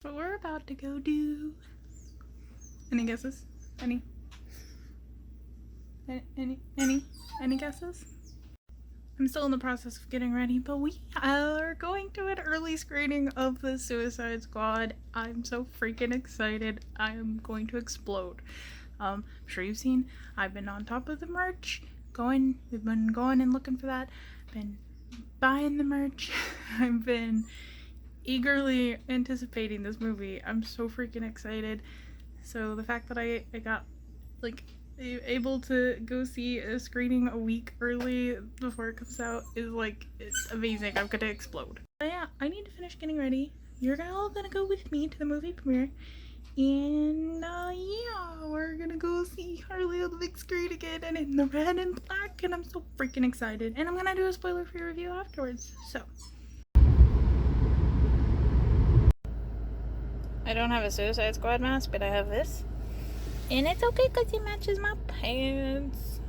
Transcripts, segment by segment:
What we're about to go do. Any guesses? Any guesses? I'm still in the process of getting ready, but we are going to an early screening of the Suicide Squad. I'm so freaking excited. I am going to explode. I'm sure you've seen, I've been on top of the merch. We've been going and looking for that. Been buying the merch. I've been eagerly anticipating this movie. I'm so freaking excited. So the fact that I got like able to go see a screening a week early before it comes out is like, it's amazing. I'm gonna explode. But yeah, I need to finish getting ready. You're all gonna go with me to the movie premiere. And yeah, we're gonna go see Harley on the big screen again and in the red and black, and I'm so freaking excited. And I'm gonna do a spoiler-free review afterwards. So I don't have a Suicide Squad mask, but I have this. And it's okay because it matches my pants.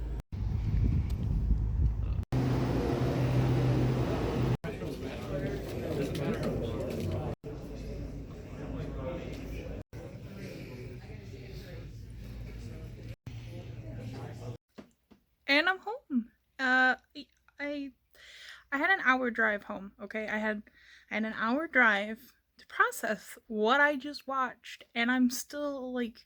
And I'm home. I had an hour drive home, okay? I had an hour drive to process what I just watched, and I'm still like,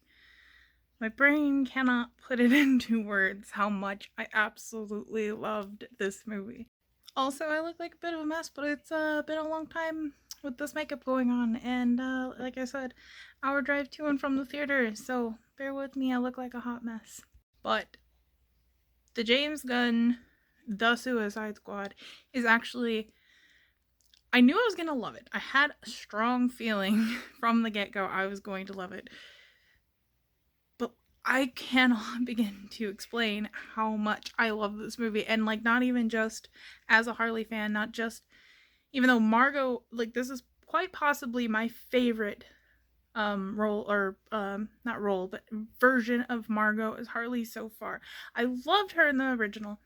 my brain cannot put it into words how much I absolutely loved this movie. Also, I look like a bit of a mess, but it's been a long time with this makeup going on, and like I said, hour drive to and from the theater, so bear with me, I look like a hot mess. But the James Gunn The Suicide Squad is actually, I knew I was going to love it. I had a strong feeling from the get-go I was going to love it. But I cannot begin to explain how much I love this movie. And like, not even just as a Harley fan, not just, even though Margot, like, this is quite possibly my favorite role, or not role, but version of Margot as Harley so far. I loved her in the original.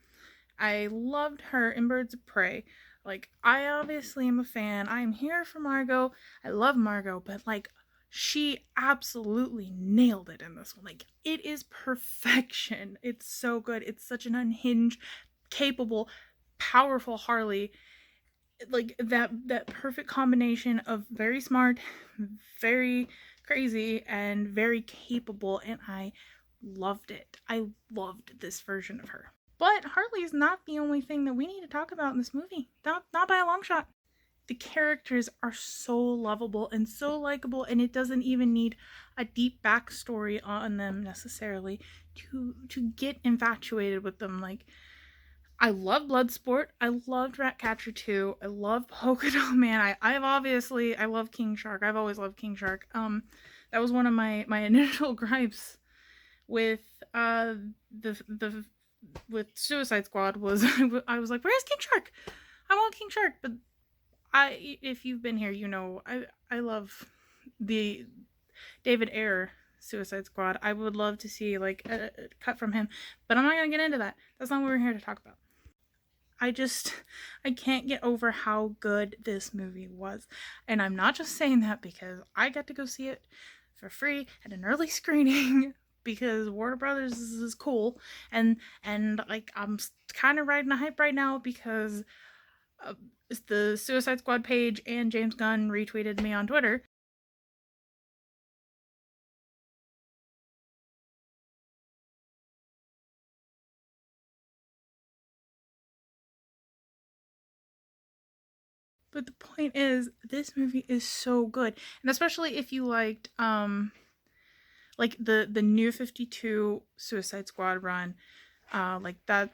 I loved her in Birds of Prey. Like, I obviously am a fan. I am here for Margot. I love Margot, but like, she absolutely nailed it in this one. Like, it is perfection. It's so good. It's such an unhinged, capable, powerful Harley. Like, that perfect combination of very smart, very crazy, and very capable, and I loved it. I loved this version of her. But Harley is not the only thing that we need to talk about in this movie. Not by a long shot. The characters are so lovable and so likable, and it doesn't even need a deep backstory on them necessarily to get infatuated with them. Like, I love Bloodsport. I loved Ratcatcher 2. I love Polka Dot Man. I love King Shark. I've always loved King Shark. That was one of my initial gripes with the with Suicide Squad was I was like, where's King Shark? I want King Shark. But if you've been here, you know I love the David Ayer Suicide Squad. I would love to see like a cut from him, but I'm not gonna get into that. That's not what we're here to talk about. I can't get over how good this movie was. And I'm not just saying that because I got to go see it for free at an early screening because Warner Brothers is cool, and like, I'm kind of riding a hype right now because the Suicide Squad page and James Gunn retweeted me on Twitter. But the point is, this movie is so good, and especially if you liked like the New 52 Suicide Squad run, like that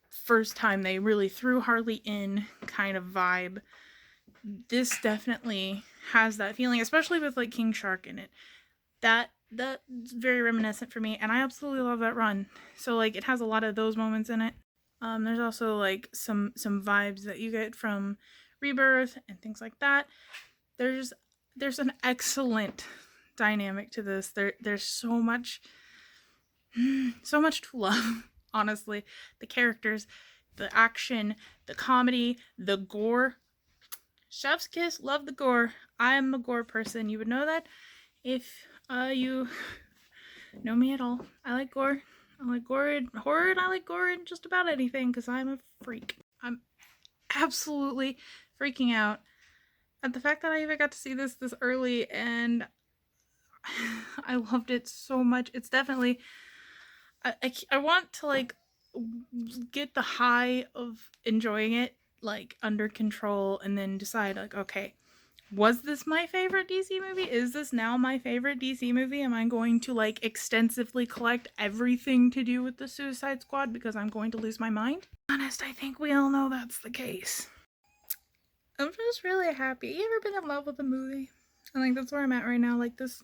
first time they really threw Harley in kind of vibe. This definitely has that feeling, especially with like King Shark in it. That's very reminiscent for me, and I absolutely love that run. So like, it has a lot of those moments in it. There's also like some vibes that you get from Rebirth and things like that. There's an excellent dynamic to this. There's so much to love. Honestly, the characters, the action, the comedy, the gore. Chef's kiss, love the gore. I'm a gore person. You would know that if you know me at all. I like gore. I like gore and horror, and I like gore in just about anything because I'm a freak. I'm absolutely freaking out at the fact that I even got to see this early, and I loved it so much. It's definitely I want to like get the high of enjoying it like under control and then decide like, okay, was this my favorite DC movie? Is this now my favorite DC movie? Am I going to like extensively collect everything to do with the Suicide Squad because I'm going to lose my mind? Honest, I think we all know that's the case. I'm just really happy. You ever been in love with a movie? I think that's where I'm at right now. Like this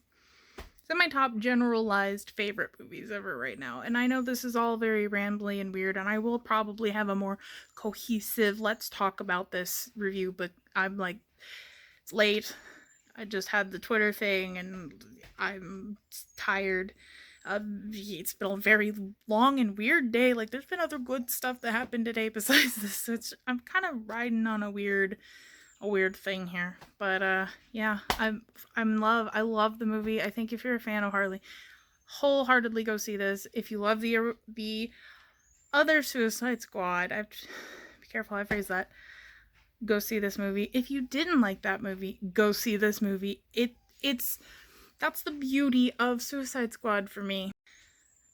it's in my top generalized favorite movies ever right now. And I know this is all very rambly and weird, and I will probably have a more cohesive let's talk about this review, but I'm like, it's late. I just had the Twitter thing and I'm tired. It's been a very long and weird day. Like, there's been other good stuff that happened today besides this. So I'm kind of riding on a weird thing here. But yeah, I love the movie. I think if you're a fan of Harley, wholeheartedly go see this. If you love the other Suicide Squad, be careful how I phrase that. Go see this movie. If you didn't like that movie, go see this movie. It's that's the beauty of Suicide Squad for me.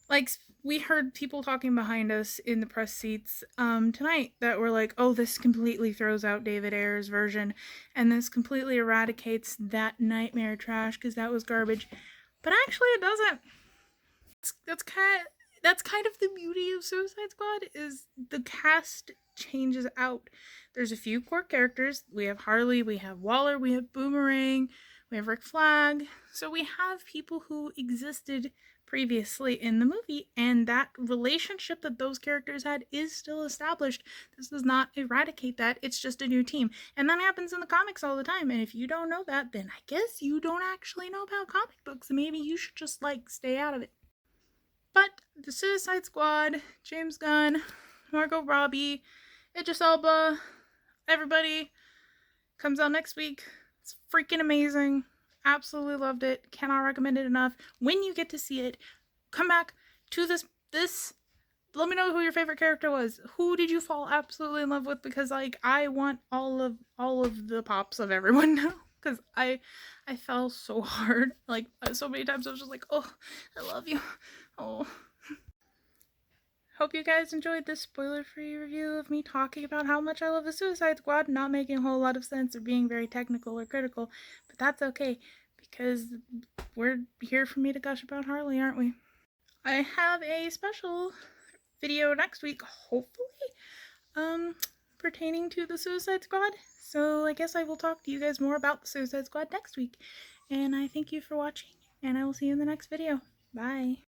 Like, we heard people talking behind us in the press seats tonight that were like, oh, this completely throws out David Ayer's version and this completely eradicates that nightmare trash because that was garbage. But actually it doesn't. That's kind of the beauty of Suicide Squad is the cast changes out. There's a few core characters. We have Harley, we have Waller, we have Boomerang, we have Rick Flag. So we have people who existed previously in the movie, and that relationship that those characters had is still established. This does not eradicate that. It's just a new team. And that happens in the comics all the time. And if you don't know that, then I guess you don't actually know about comic books. Maybe you should just like stay out of it. But the Suicide Squad, James Gunn, Margot Robbie, Idris Elba, everybody comes out next week. It's freaking amazing. Absolutely loved it. Cannot recommend it enough. When you get to see it, come back to this. Let me know who your favorite character was. Who did you fall absolutely in love with? Because like I want all of the pops of everyone now. Because I fell so hard. Like so many times I was just like, oh, I love you. Oh. Hope you guys enjoyed this spoiler-free review of me talking about how much I love the Suicide Squad, not making a whole lot of sense or being very technical or critical, but that's okay, because we're here for me to gush about Harley, aren't we? I have a special video next week, hopefully, pertaining to the Suicide Squad, so I guess I will talk to you guys more about the Suicide Squad next week, and I thank you for watching, and I will see you in the next video. Bye!